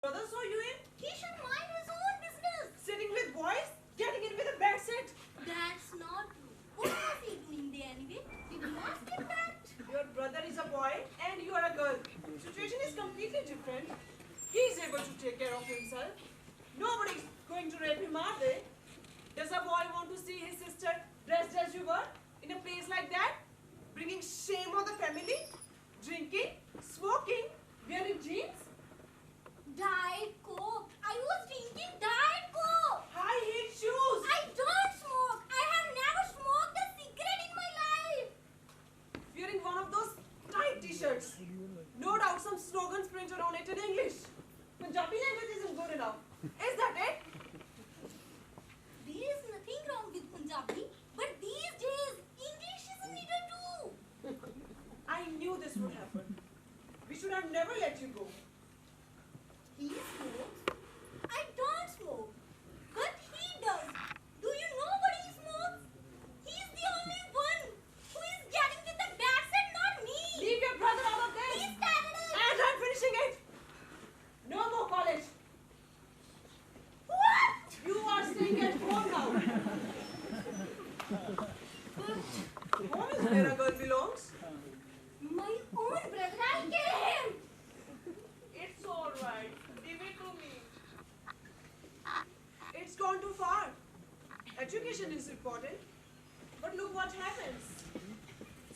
Brother saw you in? He should mind his own business. Sitting with boys? Getting in with a bad set? That's not true. What was he doing there anyway? Did you ask him that? Your brother is a boy and you are a girl. Situation is completely different. He is able to take care of himself. Nobody is going to rape him, are they? Does a boy want to see his sister dressed as you were in a place like that? Bringing shame on the family? Drinking? Smoking? Wearing jeans? Diet Coke. I was drinking Diet Coke. High heel shoes? I don't smoke. I have never smoked a cigarette in my life. Wearing one of those tight t-shirts. No doubt some slogans printed on it in English. Punjabi language isn't good enough. Is that it? There is nothing wrong with Punjabi, but these days English is needed too. I knew this would happen. We should have never let you go. He smokes. I don't smoke. But he does. Do you know what he smokes? He's the only one who is getting with the bad set, not me. Leave your brother out of this. He started it. And I'm finishing it. No more college. What? You are staying at home now. Home is where a girl belongs. My own brother, I'll kill him. It's alright. Give it to me. It's gone too far. Education is important. But look what happens.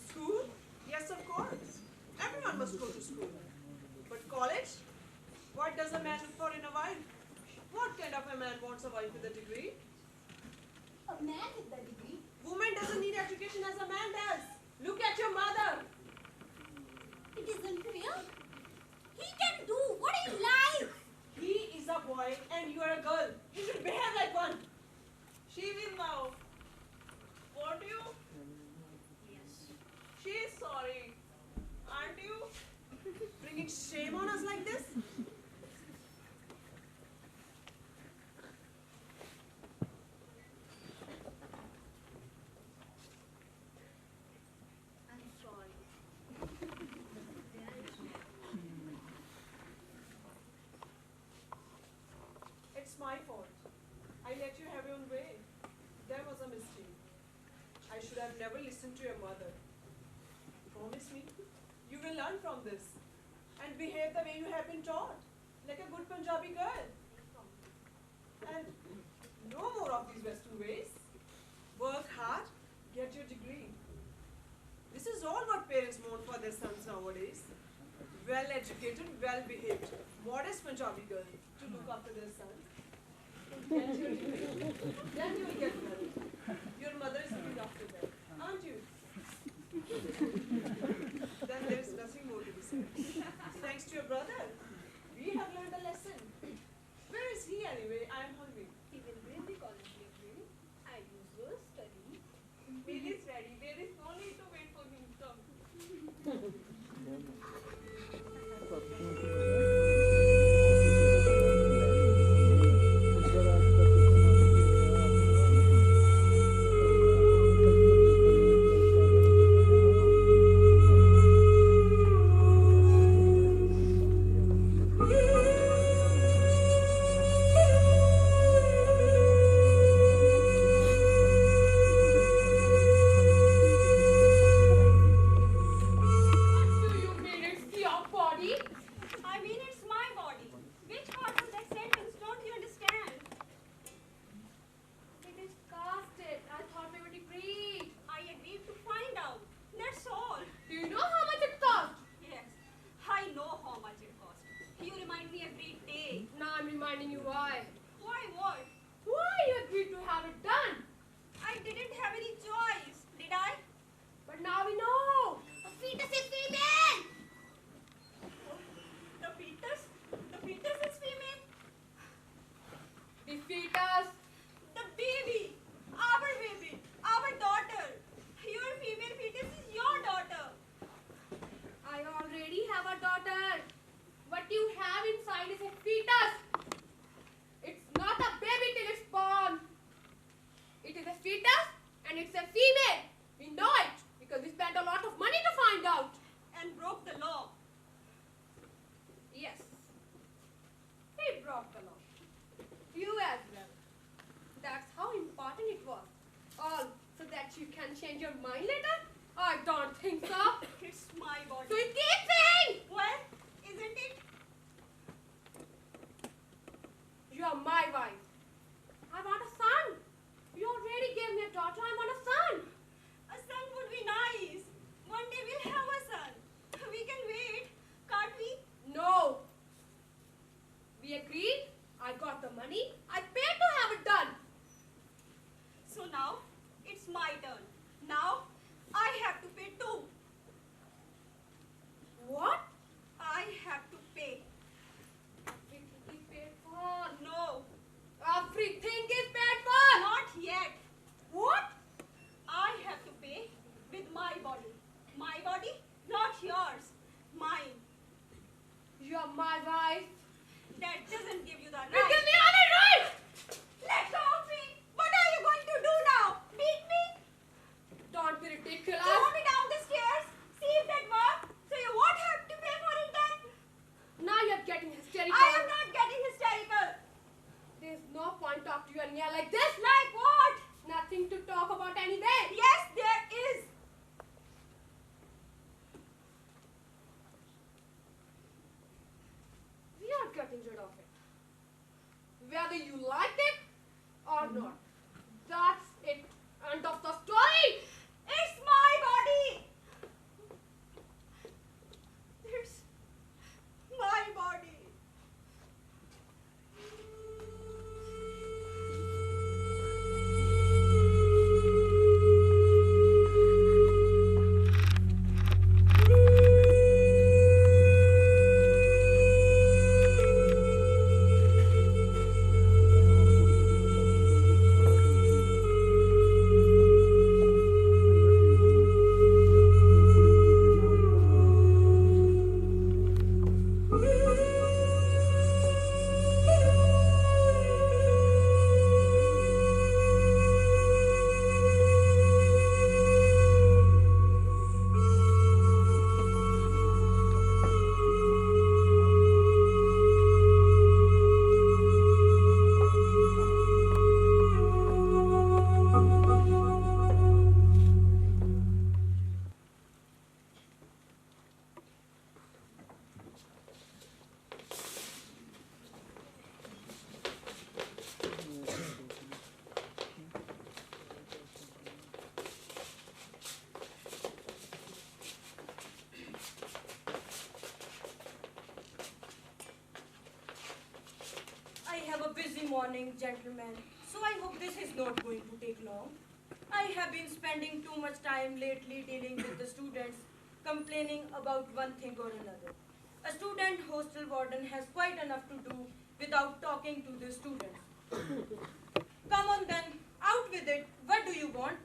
School? Yes, of course. Everyone must go to school. But college? What does a man look for in a wife? What kind of a man wants a wife with a degree? A man with the degree. Woman doesn't need education as a man does. Look at your mother. It isn't real. He can do what he likes. He is a boy and you are a girl. You should behave like one. She will now. Won't you? Yes. She is sorry. Aren't you? Bringing shame on us like this? I'm sorry. It's my fault. I let you have your own way. There was a mistake. I should have never listened to your mother. Promise me, you will learn from this and behave the way you have been taught, like a good Punjabi girl. And no more of these Western ways. Work hard, get your degree. This is all what parents want for their sons nowadays. Well-educated, well-behaved, modest Punjabi girl to look after their sons. Get your degree. Then you will get married. Your mother is looking after them, aren't you? Then there is nothing more to be said. Thanks to your brother, we have learned a lesson. Where is he anyway? I am hungry. He will be in the college library and usual study. Bill is ready. There is no need to wait for him to come. What do you mean it's your body? I mean, it's my body. Which part of that sentence don't you understand? It is casted. I thought we would agree. I agreed to find out. That's all. Do you know how much it cost? Yes, I know how much it cost. You remind me every day. Now I'm reminding you why. Why what? Why you agreed to have it done? I didn't have any choice, did I? But now we know. A fetus is female. The fetus? The fetus is female? The fetus. The baby! Our daughter! Your female fetus is your daughter! I already have a daughter. What you have inside is a fetus. It's not a baby till it's born. It is a fetus and it's change your mind later? I don't think so. It's my body. So you keep saying Well, isn't it? you are my wife. I want a son. You already gave me a daughter. I want a son. A son would be nice. One day we'll have a son. We can wait, can't we? No. We agreed. I got the money. I paid to have it done. So now, it's my turn. Now, I have to pay too. What? I have to pay. Everything is paid for. No, Everything is paid for. not yet. What? I have to pay with my body. My body, not yours. Mine. You are my wife. That doesn't give you the You right. give me all the right. Let go of me. What are you going to do now? Beat me? Don't be ridiculous. Throw me down the stairs. See if that works. So you won't have to pay for it then. Now you're getting hysterical. I am not getting hysterical. There's no point talk to you Anya like this. Like what? Nothing to talk about anyway. Yes, there is. We are getting rid of it. Whether you like it or not. That's it. End of the story. It's my body. It's my body. I have a busy morning, gentlemen, so I hope this is not going to take long. I have been spending too much time lately dealing with the students complaining about one thing or another. A student hostel warden has quite enough to do without talking to the students. Come on then, out with it. What do you want?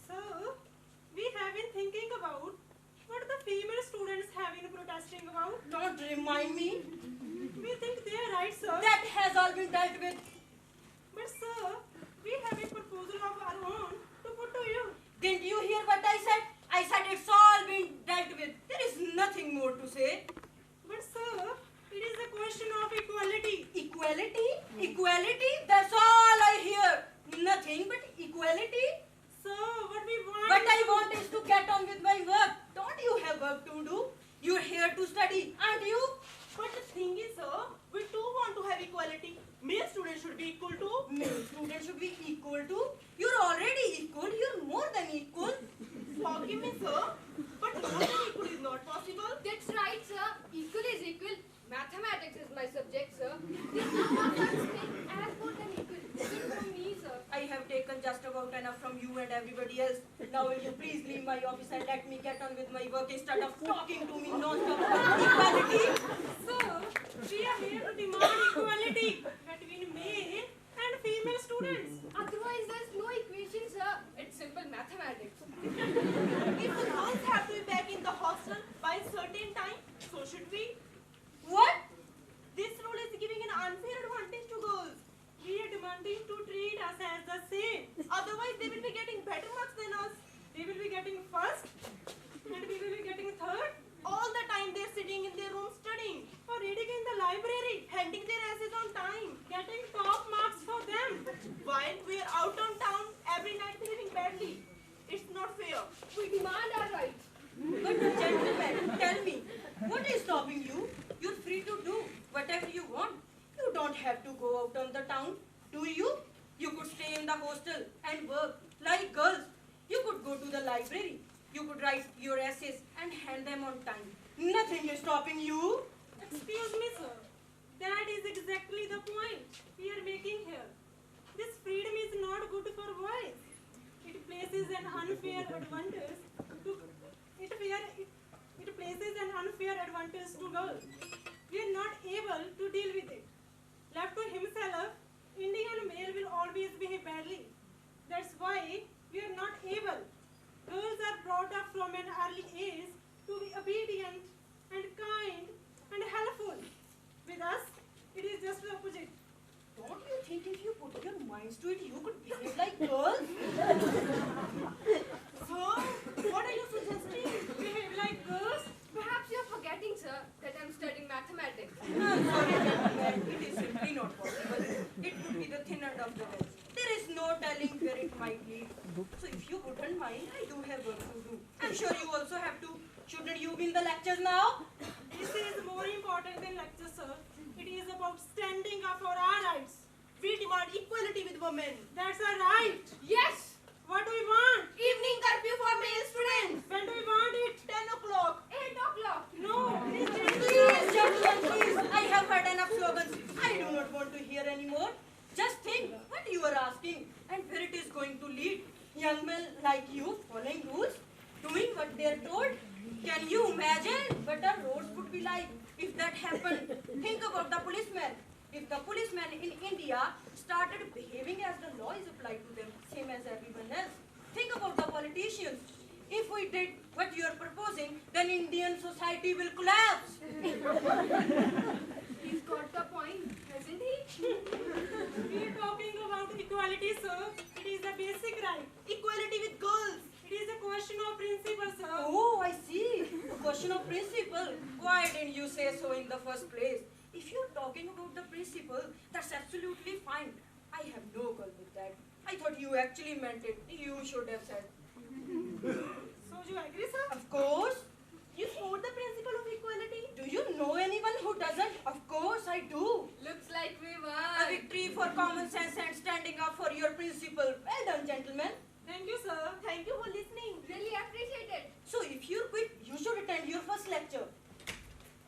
Sir, we have been thinking about what the female students have been protesting about. Don't remind me. We think they are right, sir. That has all been dealt with. But sir, we have a proposal of our own to put to you. Didn't you hear what I said? I said it's all been dealt with. There is nothing more to say. But sir, it is a question of equality. Equality? Equality? That's all I hear. Nothing but equality. Sir, what we want. What I want is to get on with my work. Don't you have work to do? You're here to study, aren't you? But the thing is, sir, we too want to have equality. Male students should be equal to. Male students should be equal to. You're already equal. You're more than equal. Forgive me, sir, but more than equal is not possible. That's right, sir. Equal is equal. Mathematics is my subject, sir. There is no such thing as more than equal. Even for me, sir. I have taken just about enough from you and everybody else. Now will you please leave my office and let me get on with my work instead of talking to me non-stop about equality? Sir, we are here to demand equality between male and female students. Otherwise, there's no equation, sir. It's simple mathematics. If the girls have to be back in the hostel by a certain time, so should we. What? This rule is giving an unfair advantage to girls. We are demanding to treat us as the same. Otherwise, they will be getting better marks than us. They will be getting first, and we will be getting third. All the time they're sitting in their room studying. have to go out on the town, do you? You could stay in the hostel and work like girls. You could go to the library. You could write your essays and hand them on time. Nothing is stopping you. Excuse me, sir. That is exactly the point we are making here. This freedom is not good for boys. It places an unfair advantage to girls. We are not able to deal with it. Left to himself, Indian male will always behave badly. That's why we are not able. Girls are brought up from an early age to be obedient and kind and helpful. With us, it is just the opposite. Don't you think if you put your minds to it, you could behave like girls? So, what are you suggesting? Behave like girls? Perhaps you're forgetting, sir, that I'm studying mathematics. I'm sorry, gentlemen. It is simply not possible. It would be the thin end of the wedge. There is no telling where it might lead. So if you wouldn't mind, I do have work to do. I'm sure you also have to. Shouldn't you be in the lectures now? This is more important than lecture, sir. It is about standing up for our rights. We demand equality with women. That's our right. Yes! What do we want? Evening curfew for male students! When do we want it? 10 o'clock. 8 o'clock! No, it is 10 Please, gentlemen, please. I have heard enough slogans. I do not want to hear anymore. Just think what you are asking and where it is going to lead. Young men like you following rules, doing what they are told. Can you imagine what our roads would be like if that happened? Think about the policemen. If the policemen in India started behaving as the law is applied to them, same as everyone else. Think about the politicians. If we did what you are proposing, then Indian society will collapse. He's got the point, hasn't he? We are talking about equality, sir. It is a basic right. Equality with girls. It is a question of principle, sir. Oh, I see. A question of principle. Why didn't you say so in the first place? If you're talking about the principle, that's absolutely fine. I have no quarrel with that. I thought you actually meant it. You should have said. So you agree, sir? Of course. You support the principle of equality? Do you know anyone who doesn't? Of course I do. Looks like we A won. victory for common sense and standing up for your principle. Well done, gentlemen. Thank you, sir. Thank you for listening. Really appreciate it. So if you're quick, you should attend your first lecture.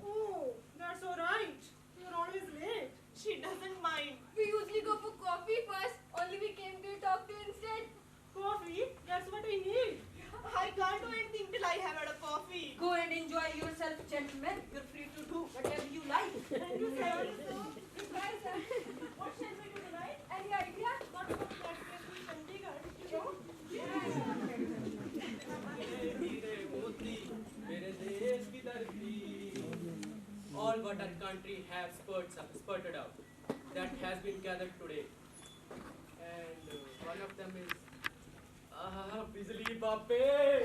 Oh, that's all right. You're always late. She doesn't mind. We usually go for coffee first, only we came to talk to instead. Coffee? That's what I need. I can't do anything till I have had a coffee. Go and enjoy yourself, gentlemen. You're free to do whatever you like. Thank you, sir. Bye, sir. What shall we do tonight? Any idea? What about that place in Chandigarh? All what our country has spurted out, that has been gathered today. And one of them is Bijli Bape.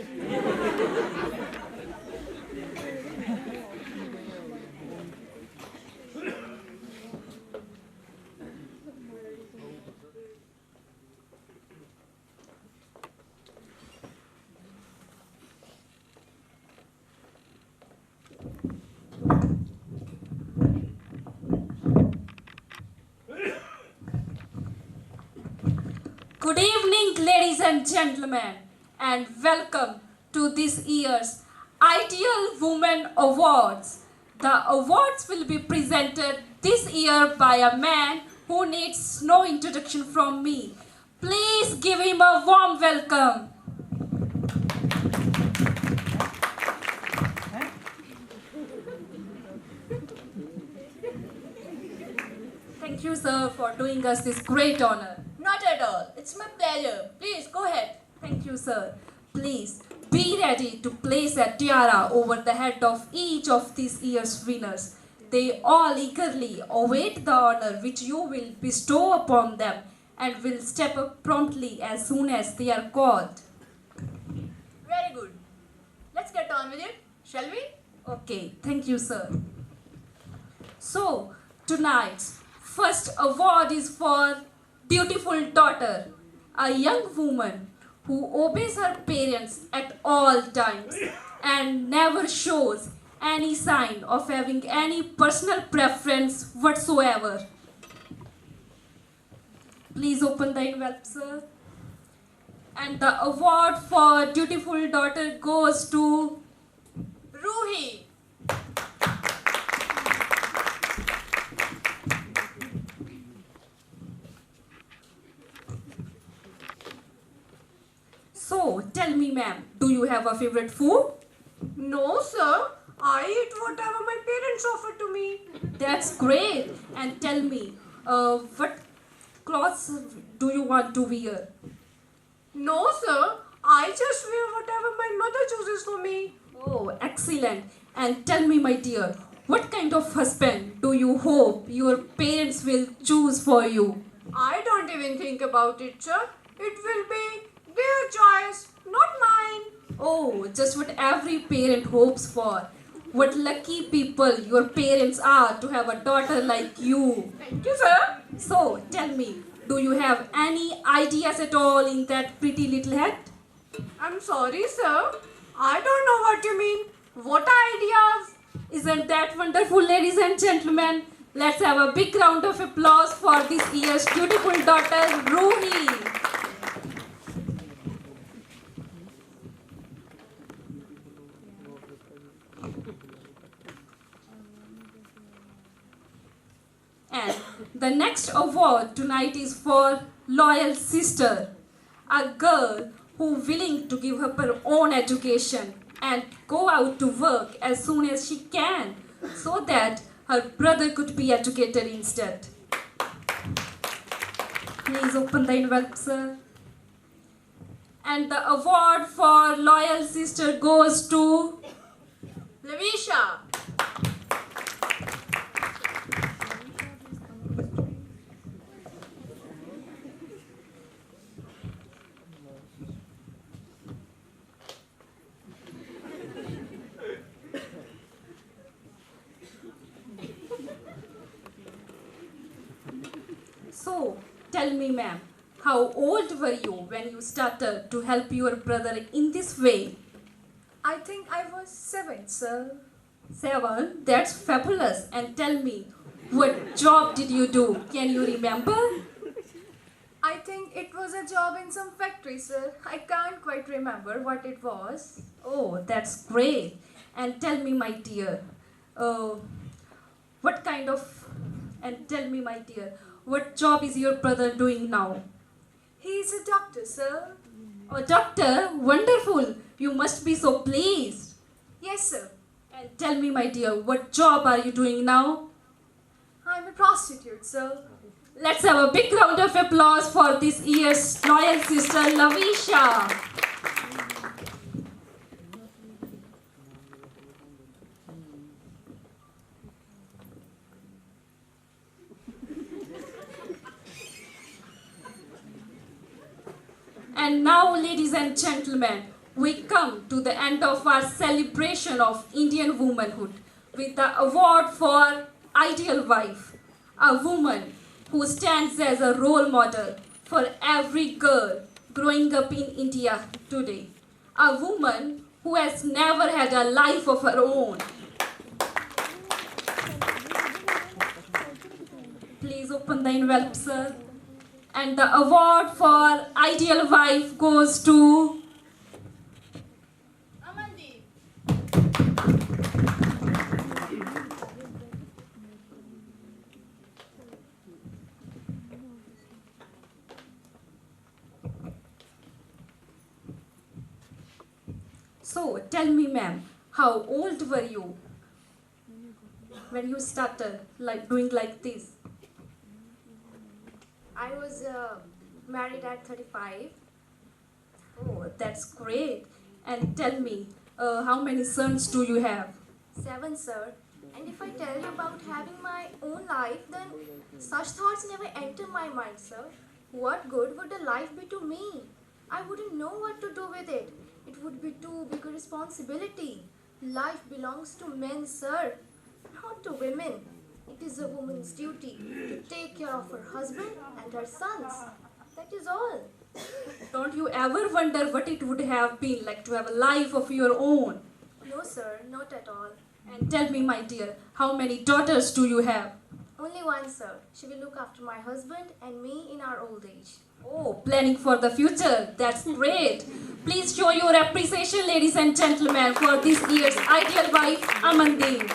Good evening, ladies and gentlemen, and welcome to this year's Ideal Woman Awards. The awards will be presented this year by a man who needs no introduction from me. Please give him a warm welcome. Thank you, sir, for doing us this great honor. Not at all. It's my pleasure. Please go ahead. Thank you, sir. Please be ready to place a tiara over the head of each of this year's winners. They all eagerly await the honor which you will bestow upon them and will step up promptly as soon as they are called. Very good. Let's get on with it, shall we? Okay, thank you, sir. So, tonight's first award is for Dutiful Daughter, a young woman who obeys her parents at all times and never shows any sign of having any personal preference whatsoever. Please open the envelope, sir. And the award for dutiful daughter goes to Ruhi. So, tell me, ma'am, do you have a favorite food? No, sir. I eat whatever my parents offer to me. That's great. And tell me, what clothes do you want to wear? No, sir. I just wear whatever my mother chooses for me. Oh, excellent. And tell me, my dear, what kind of husband do you hope your parents will choose for you? I don't even think about it, sir. It will be their choice, not mine. Oh, just what every parent hopes for. What lucky people your parents are to have a daughter like you. Thank you, sir. So, tell me, do you have any ideas at all in that pretty little head? I'm sorry, sir. I don't know what you mean. What ideas? Isn't that wonderful, ladies and gentlemen? Let's have a big round of applause for this year's beautiful daughter, Ruhi. And the next award tonight is for Loyal Sister, a girl who willing to give up her own education and go out to work as soon as she can so that her brother could be educated instead. Please open the envelope, sir. And the award for Loyal Sister goes to Lavisha. So, tell me, ma'am, how old were you when you started to help your brother in this way? I think I was 7, sir. 7? That's fabulous. And tell me, what job did you do? Can you remember? I think it was a job in some factory, sir. I can't quite remember what it was. Oh, that's great. And tell me, my dear, what kind of, and tell me, my dear, what job is your brother doing now? He's a doctor, sir. Oh, doctor, wonderful. You must be so pleased. Yes, sir. And tell me, my dear, what job are you doing now? I'm a prostitute, sir. Let's have a big round of applause for this year's loyal sister, Lavisha. And now, ladies and gentlemen, we come to the end of our celebration of Indian womanhood with the award for Ideal Wife, a woman who stands as a role model for every girl growing up in India today, a woman who has never had a life of her own. Please open the envelope, sir. And the award for Ideal Wife goes to Amandeep. So, tell me, ma'am, how old were you when you started doing like this? I was married at 35. Oh, that's great. And tell me, how many sons do you have? 7, sir. And if I tell you about having my own life, then such thoughts never enter my mind, sir. What good would a life be to me? I wouldn't know what to do with it. It would be too big a responsibility. Life belongs to men, sir, not to women. It is a woman's duty to take care of her husband and her sons. That is all. Don't you ever wonder what it would have been like to have a life of your own? No, sir, not at all. And tell me, my dear, how many daughters do you have? Only one, sir. She will look after my husband and me in our old age. Oh, planning for the future. That's great. Please show your appreciation, ladies and gentlemen, for this year's ideal wife, Amandeep.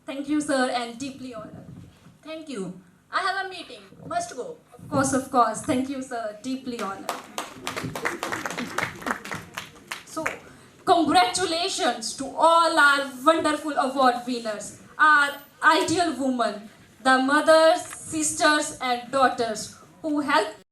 Thank you, sir, and deeply honored. Thank you. I have a meeting. Must go. Of course. Thank you, sir. Deeply honored. So, congratulations to all our wonderful award winners, our ideal women, the mothers, sisters, and daughters who helped